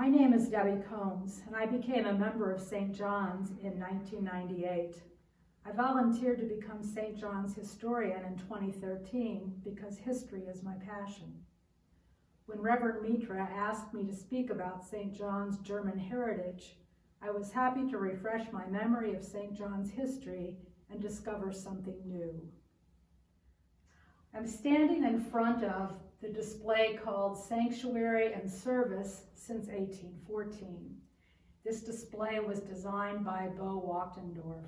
My name is Debbie Combs, and I became a member of St. John's in 1998. I volunteered to become St. John's historian in 2013 because history is my passion. When Reverend Mitra asked me to speak about St. John's German heritage, I was happy to refresh my memory of St. John's history and discover something new. I'm standing in front of the display called Sanctuary and Service since 1814. This display was designed by Bo Wachtendorf.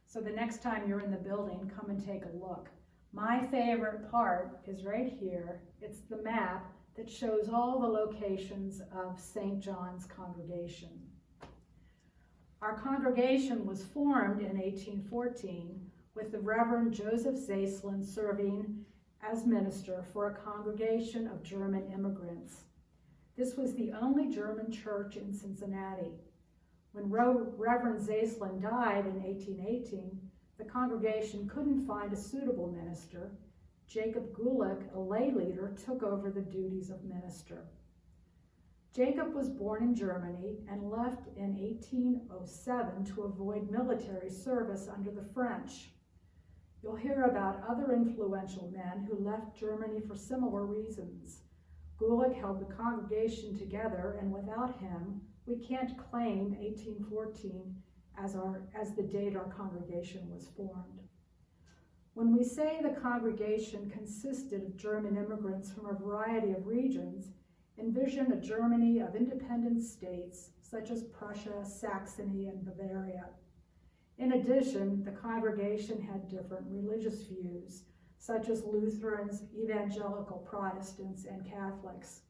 So the next time you're in the building, come and take a look. My favorite part is right here. It's the map that shows all the locations of St. John's congregation. Our congregation was formed in 1814 with the Reverend Joseph Zaislin serving as minister for a congregation of German immigrants. This was the only German church in Cincinnati. When Reverend Zaislin died in 1818, the congregation couldn't find a suitable minister. Jacob Gulick, a lay leader, took over the duties of minister. Jacob was born in Germany and left in 1807 to avoid military service under the French. You'll hear about other influential men who left Germany for similar reasons. Gulick held the congregation together, and without him, we can't claim 1814 as the date our congregation was formed. When we say the congregation consisted of German immigrants from a variety of regions, envision a Germany of independent states such as Prussia, Saxony, and Bavaria. In addition, the congregation had different religious views, such as Lutherans, evangelical Protestants, and Catholics.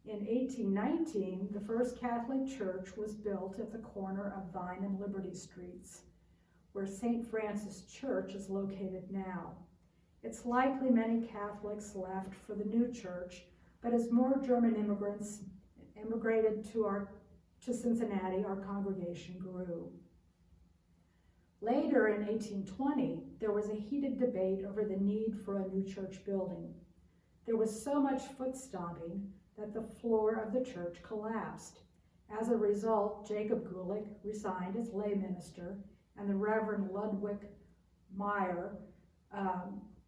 In 1819, the first Catholic church was built at the corner of Vine and Liberty Streets, where St. Francis Church is located now. It's likely many Catholics left for the new church, but as more German immigrants immigrated to Cincinnati, our congregation grew. Later in 1820, there was a heated debate over the need for a new church building. There was so much foot stomping that the floor of the church collapsed. As a result, Jacob Gulick resigned as lay minister, and the Reverend Ludwig Meyer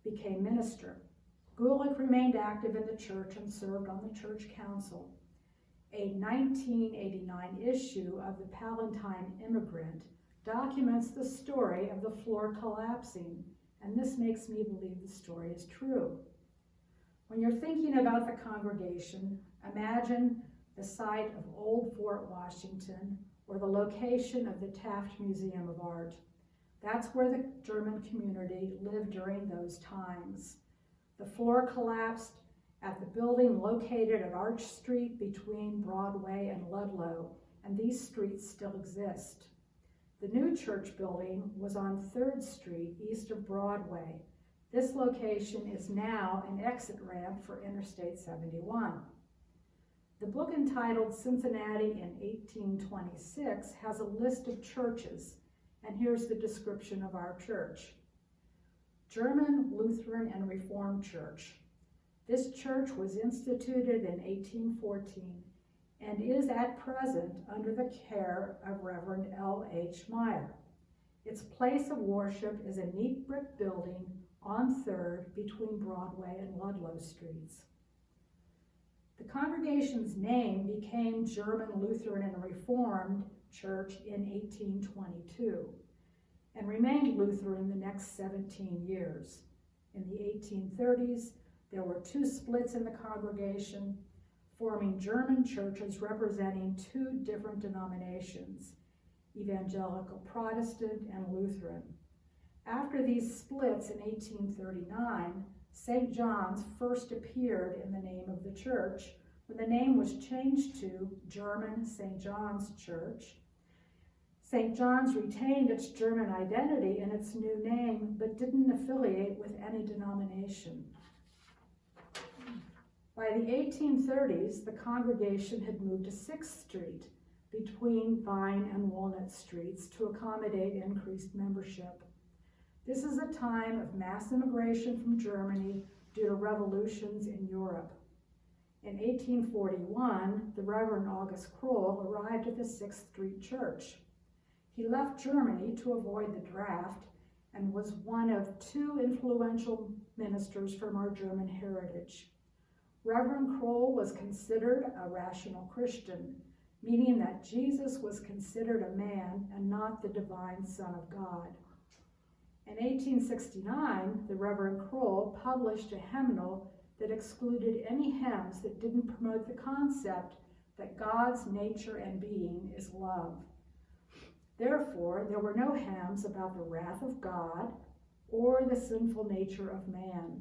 became minister. Gulick remained active in the church and served on the church council. A 1989 issue of the Palatine Immigrant documents the story of the floor collapsing, and this makes me believe the story is true. When you're thinking about the congregation, imagine the site of Old Fort Washington or the location of the Taft Museum of Art. That's where the German community lived during those times. The floor collapsed at the building located at Arch Street between Broadway and Ludlow, and these streets still exist. The new church building was on 3rd Street east of Broadway. This location is now an exit ramp for Interstate 71. The book entitled Cincinnati in 1826 has a list of churches, and here's the description of our church. German, Lutheran, and Reformed Church. This church was instituted in 1814 and is at present under the care of Reverend L.H. Meyer. Its place of worship is a neat brick building on 3rd between Broadway and Ludlow Streets. The congregation's name became German Lutheran and Reformed Church in 1822 and remained Lutheran the next 17 years. In the 1830s, there were 2 splits in the congregation, forming German churches representing 2 different denominations, Evangelical Protestant and Lutheran. After these splits in 1839, St. John's first appeared in the name of the church when the name was changed to German St. John's Church. St. John's retained its German identity in its new name, but didn't affiliate with any denomination. By the 1830s, the congregation had moved to 6th Street between Vine and Walnut Streets to accommodate increased membership. This is a time of mass immigration from Germany due to revolutions in Europe. In 1841, the Reverend August Kroll arrived at the 6th Street Church. He left Germany to avoid the draft and was one of 2 influential ministers from our German heritage. Reverend Kroll was considered a rational Christian, meaning that Jesus was considered a man and not the divine Son of God. In 1869, the Reverend Kroll published a hymnal that excluded any hymns that didn't promote the concept that God's nature and being is love. Therefore, there were no hymns about the wrath of God or the sinful nature of man.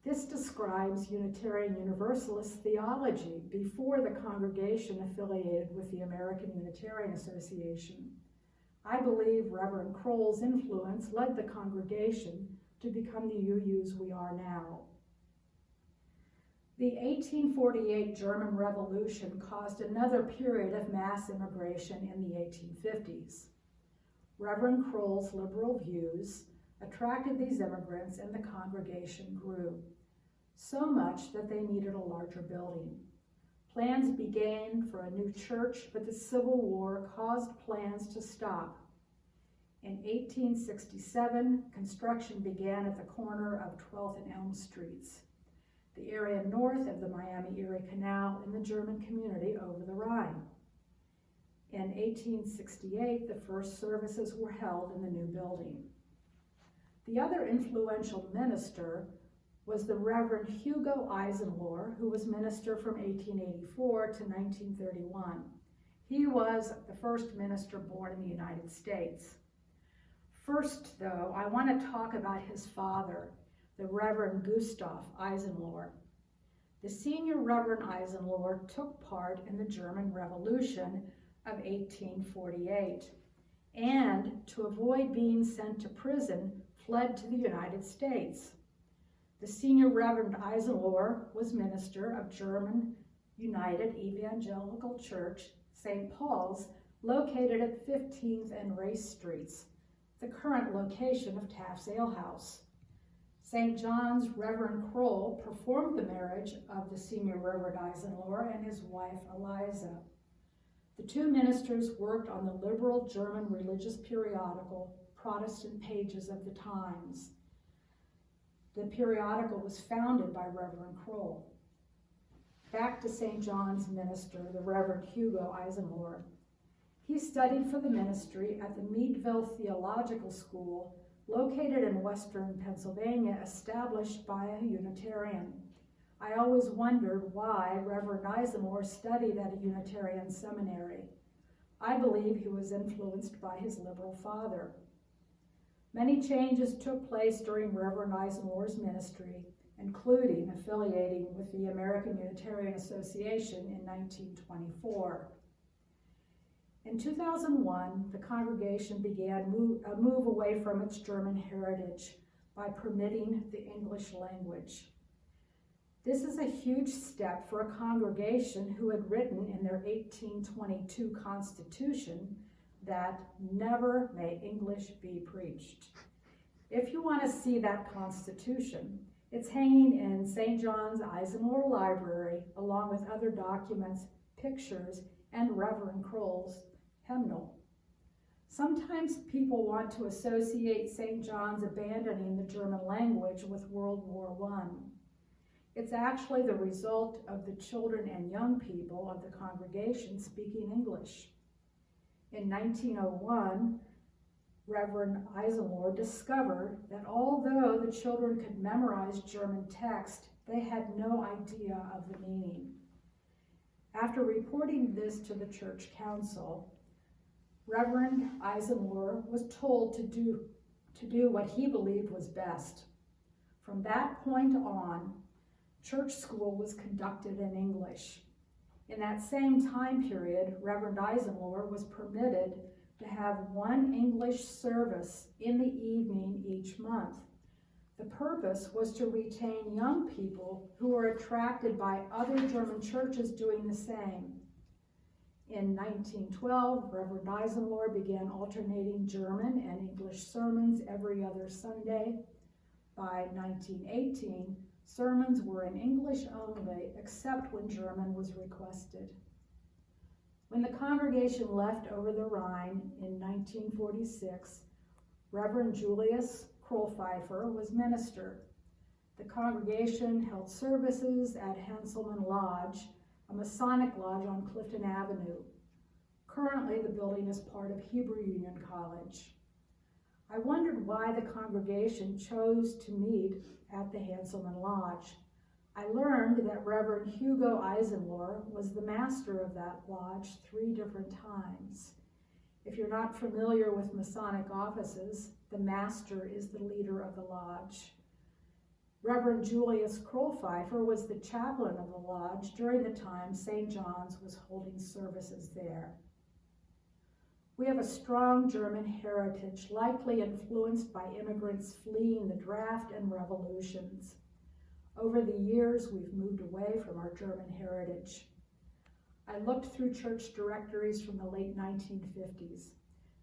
This describes Unitarian Universalist theology before the congregation affiliated with the American Unitarian Association. I believe Reverend Kroll's influence led the congregation to become the UUs we are now. The 1848 German Revolution caused another period of mass immigration in the 1850s. Reverend Kroll's liberal views attracted these immigrants and the congregation grew, so much that they needed a larger building. Plans began for a new church, but the Civil War caused plans to stop. In 1867, construction began at the corner of 12th and Elm Streets, the area north of the Miami-Erie Canal in the German community over the Rhine. In 1868, the first services were held in the new building. The other influential minister was the Reverend Hugo Eisenworth, who was minister from 1884 to 1931. He was the first minister born in the United States. First, though, I want to talk about his father, the Reverend Gustav Eisenmoore. The senior Reverend Eisenmoore took part in the German Revolution of 1848, and to avoid being sent to prison, fled to the United States. The senior Reverend Eisenmoore was minister of German United Evangelical Church, St. Paul's, located at 15th and Race Streets, the current location of Taft's Ale House. St. John's Reverend Kroll performed the marriage of the senior Reverend Eisenmoore and his wife Eliza. The 2 ministers worked on the liberal German religious periodical, Protestant Pages of the Times. The periodical was founded by Reverend Kroll. Back to St. John's minister, the Reverend Hugo Eisenworth. He studied for the ministry at the Meadville Theological School, located in western Pennsylvania, established by a Unitarian. I always wondered why Reverend Eisenmoore studied at a Unitarian seminary. I believe he was influenced by his liberal father. Many changes took place during Reverend Eisenmoore's ministry, including affiliating with the American Unitarian Association in 1924. In 2001, the congregation began a move away from its German heritage by permitting the English language. This is a huge step for a congregation who had written in their 1822 Constitution that never may English be preached. If you want to see that Constitution, it's hanging in St. John's Eisenmoore Library, along with other documents, pictures, and Reverend Kroll's hymnal. Sometimes people want to associate St. John's abandoning the German language with World War I. It's actually the result of the children and young people of the congregation speaking English. In 1901, Reverend Eisenmoore discovered that although the children could memorize German text, they had no idea of the meaning. After reporting this to the church council, Reverend Eisenmoore was told to do what he believed was best. From that point on, church school was conducted in English. In that same time period, Reverend Eisenmoore was permitted to have one English service in the evening each month. The purpose was to retain young people who were attracted by other German churches doing the same. In 1912, Reverend Eisenmoore began alternating German and English sermons every other Sunday. By 1918, Sermons were in English only, except when German was requested. When the congregation left over the Rhine in 1946, Reverend Julius Krollpfeifer was minister. The congregation held services at Hanselman Lodge, a Masonic lodge on Clifton Avenue. Currently, the building is part of Hebrew Union College. I wondered why the congregation chose to meet at the Hanselman Lodge. I learned that Reverend Hugo Eisenworth was the master of that lodge 3 different times. If you're not familiar with Masonic offices, the master is the leader of the lodge. Reverend Julius Krollpfeifer was the chaplain of the lodge during the time St. John's was holding services there. We have a strong German heritage, likely influenced by immigrants fleeing the draft and revolutions. Over the years, we've moved away from our German heritage. I looked through church directories from the late 1950s.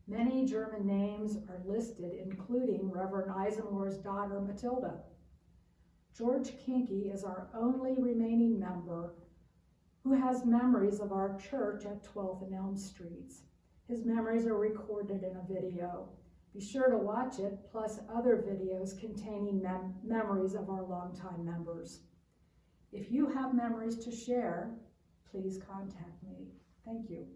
Many German names are listed, including Reverend Eisenmoore's daughter, Matilda. George Kinke is our only remaining member who has memories of our church at 12th and Elm Streets. His memories are recorded in a video. Be sure to watch it, plus other videos containing memories of our longtime members. If you have memories to share, please contact me. Thank you.